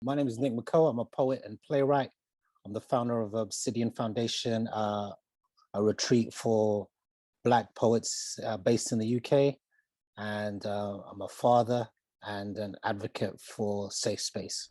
My name is Nick Makoha. I'm a poet and playwright. I'm the founder of Obsidian Foundation, a retreat for Black poets based in the UK. And I'm a father and an advocate for safe space.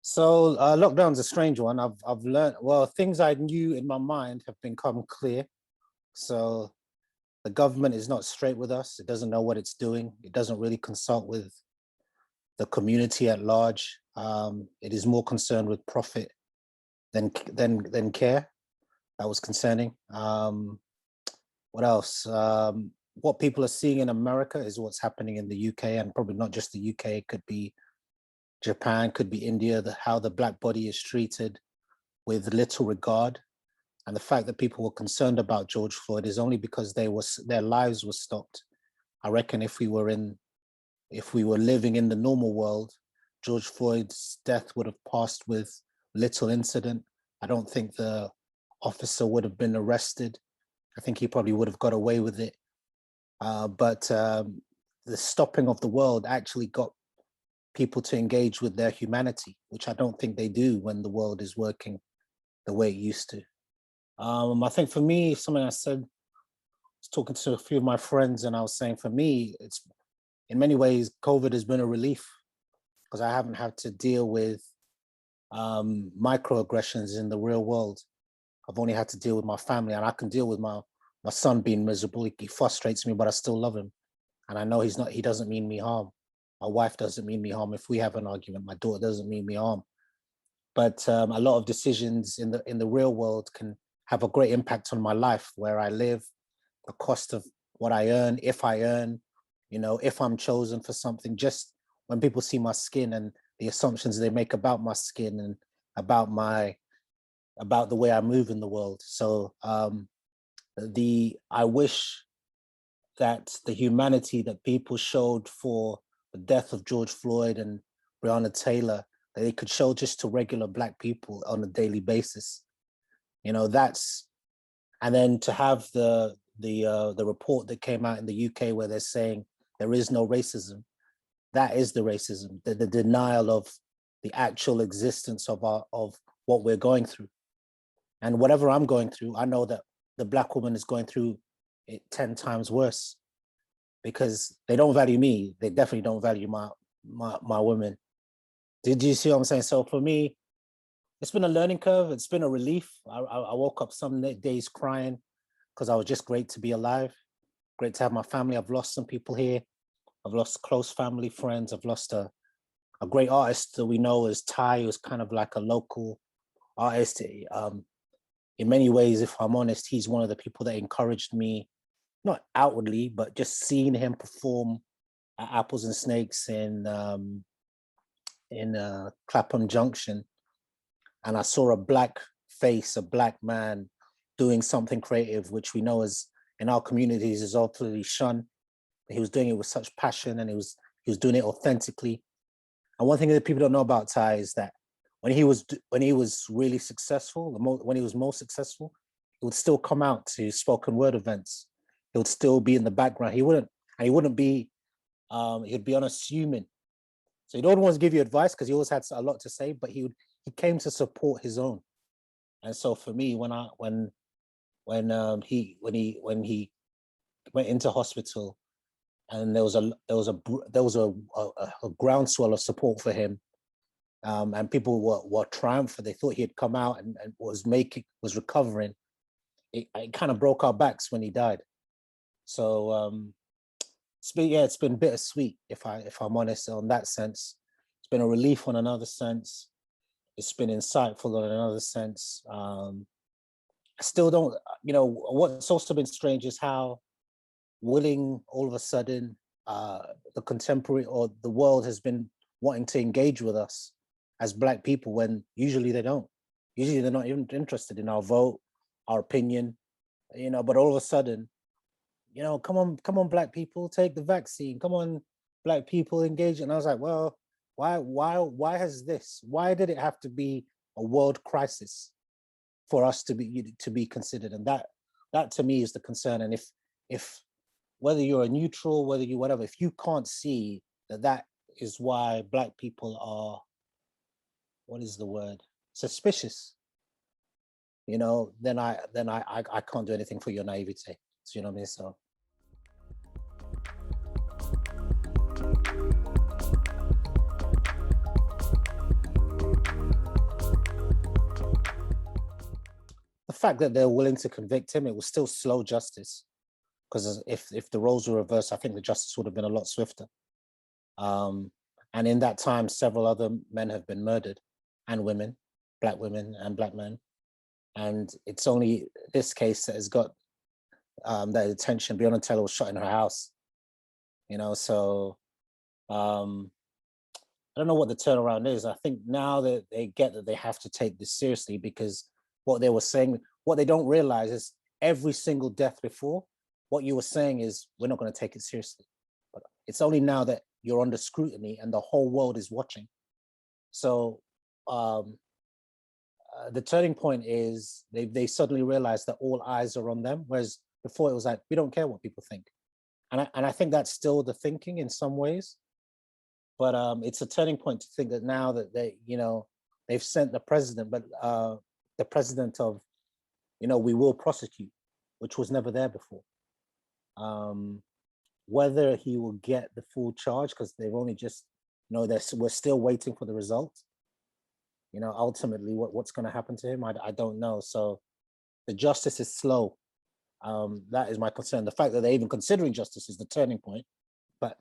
So lockdown's a strange one. I've learned, well, things I knew in my mind have become clear. So the government is not straight with us. It doesn't know what it's doing. It doesn't really consult with the community at large. It is more concerned with profit than care. That was concerning. What else? What people are seeing in America is what's happening in the UK, and probably not just the UK. It could be Japan, could be India. How the Black body is treated with little regard, and the fact that people were concerned about George Floyd is only because their lives were stopped. I reckon if we were living in the normal world, George Floyd's death would have passed with little incident. I don't think the officer would have been arrested. I think he probably would have got away with it. But the stopping of the world actually got people to engage with their humanity, which I don't think they do when the world is working the way it used to. I think for me, something I said, I was talking to a few of my friends, and I was saying for me, it's in many ways, COVID has been a relief because I haven't had to deal with microaggressions in the real world. I've only had to deal with my family, and I can deal with my son being miserable. He frustrates me, but I still love him. And I know he doesn't mean me harm. My wife doesn't mean me harm. If we have an argument, my daughter doesn't mean me harm. But a lot of decisions in the real world can have a great impact on my life, where I live, the cost of what I earn, if I earn, if I'm chosen for something. Just when people see my skin and the assumptions they make about my skin and about the way I move in the world. So I wish that the humanity that people showed for the death of George Floyd and Breonna Taylor, that they could show just to regular Black people on a daily basis. And then to have the report that came out in the UK where they're saying there is no racism. That is the racism, the denial of the actual existence of what we're going through. And whatever I'm going through, I know that the Black woman is going through it 10 times worse, because they don't value me. They definitely don't value my women. Did you see what I'm saying? So for me, it's been a learning curve. It's been a relief. I woke up some days crying because I was just great to be alive. Great to have my family. I've lost some people here. I've lost close family, friends. I've lost a great artist that we know as Ty, who's kind of like a local artist. In many ways, if I'm honest, he's one of the people that encouraged me, not outwardly, but just seeing him perform at Apples and Snakes in Clapham Junction. And I saw a Black face, a Black man doing something creative, which we know as in our communities is ultimately shunned. He was doing it with such passion, and he was doing it authentically. And one thing that people don't know about Ty is that when he was really successful, when he was most successful, he would still come out to spoken word events. He would still be in the background. He wouldn't be, he'd be unassuming. So he don't want to give you advice because he always had a lot to say, but he came to support his own. And so for me, when he went into hospital, and there was a groundswell of support for him, and people were triumphant. They thought he had come out and was recovering. It kind of broke our backs when he died. So it's been bittersweet, if I'm honest, on that sense. It's been a relief on another sense. It's been insightful on another sense. I still don't, what's also been strange is how willing all of a sudden the contemporary or the world has been wanting to engage with us as Black people, when usually they don't. Usually they're not even interested in our vote, our opinion, but all of a sudden, come on, Black people, take the vaccine. Come on, Black people, engage. And I was like, well, why why did it have to be a world crisis for us to be considered? And that that to me is the concern. And if whether you're a neutral, whether you whatever, if you can't see that that is why Black people are, what is the word, suspicious, you know, then I can't do anything for your naivete. So, you know what I mean? So. The fact that they're willing to convict him, it was still slow justice. Because if the roles were reversed, I think the justice would have been a lot swifter. And in that time, several other men have been murdered, and women and Black men. And it's only this case that has got that attention. Breonna Taylor was shot in her house, you know, so I don't know what the turnaround is. I think now that they get that they have to take this seriously, because what they were saying, what they don't realize is every single death before, what you were saying is, we're not going to take it seriously. But it's only now that you're under scrutiny and the whole world is watching. So the turning point is they suddenly realize that all eyes are on them, whereas before it was like, we don't care what people think. And I think that's still the thinking in some ways. But it's a turning point to think that now that they, you know, they've sent the president, but the president of, you know, we will prosecute, which was never there before. Whether he will get the full charge, because they've only just, you know, we're still waiting for the results. You know, ultimately, what's going to happen to him, I don't know. So the justice is slow. That is my concern. The fact that they're even considering justice is the turning point, but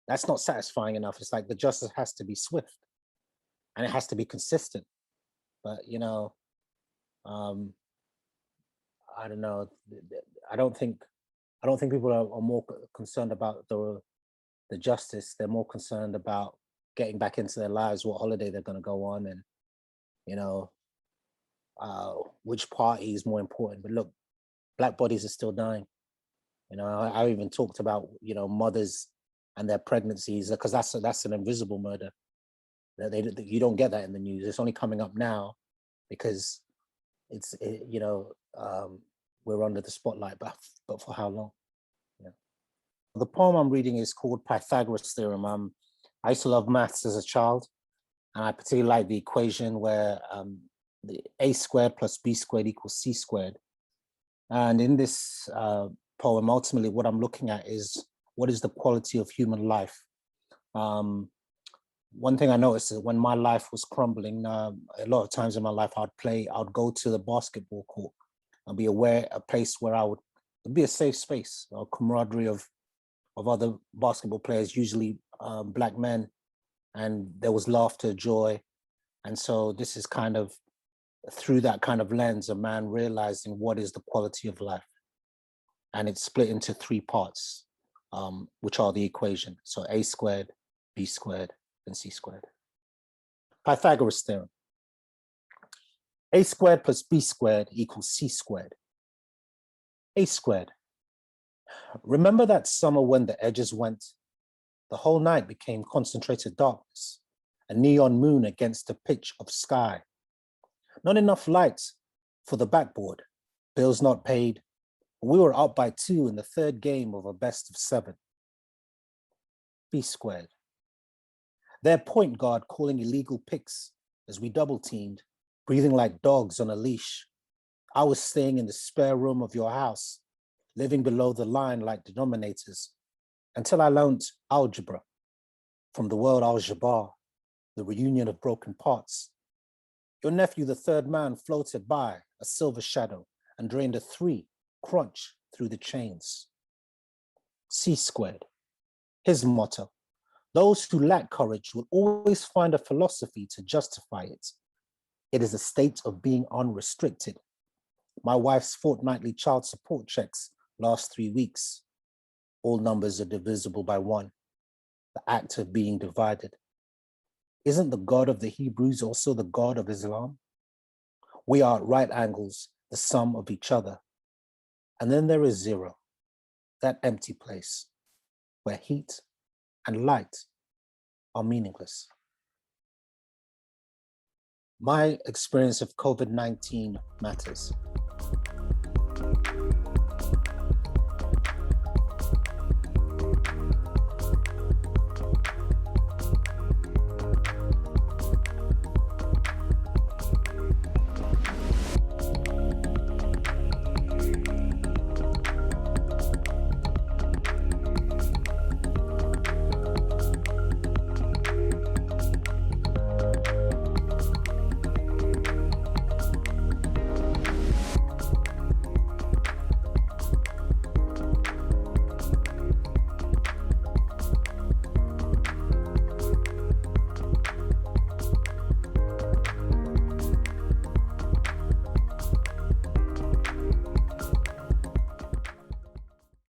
that's not satisfying enough. It's like the justice has to be swift and it has to be consistent. But, you know, I don't know. I don't think people are more concerned about the justice. They're more concerned about getting back into their lives, what holiday they're going to go on, and, you know, which party is more important. But look, Black bodies are still dying. You know, I even talked about, you know, mothers and their pregnancies, because that's an invisible murder. That you don't get that in the news. It's only coming up now because you know, we're under the spotlight, but for how long? Yeah. The poem I'm reading is called Pythagoras Theorem. I used to love maths as a child, and I particularly like the equation where the a squared plus b squared equals c squared. And in this poem, ultimately, what I'm looking at is, what is the quality of human life? One thing I noticed is when my life was crumbling, a lot of times in my life, I'd go to the basketball court. I'd be aware, a place where it'd be a safe space, a camaraderie of other basketball players, usually Black men, and there was laughter, joy. And so this is kind of, through that kind of lens, a man realizing what is the quality of life. And it's split into 3 parts, which are the equation. So a squared, b squared, and c squared. Pythagoras theorem. A squared plus b squared equals c squared. A squared. Remember that summer when the edges went? The whole night became concentrated darkness, a neon moon against a pitch of sky. Not enough light for the backboard, bills not paid. We were up by 2 in the 3rd game of a best of 7. B squared. Their point guard calling illegal picks as we double teamed, breathing like dogs on a leash. I was staying in the spare room of your house, living below the line like denominators, until I learned algebra from the word al-Jabbar, the reunion of broken parts. Your nephew, the 3rd man, floated by, a silver shadow, and drained a 3 crunch through the chains. C squared. His motto: those who lack courage will always find a philosophy to justify it. It is a state of being unrestricted. My wife's fortnightly child support checks last 3 weeks. All numbers are divisible by 1. The act of being divided. Isn't the God of the Hebrews also the God of Islam? We are at right angles, the sum of each other. And then there is 0, that empty place where heat and light are meaningless. My experience of COVID-19 matters.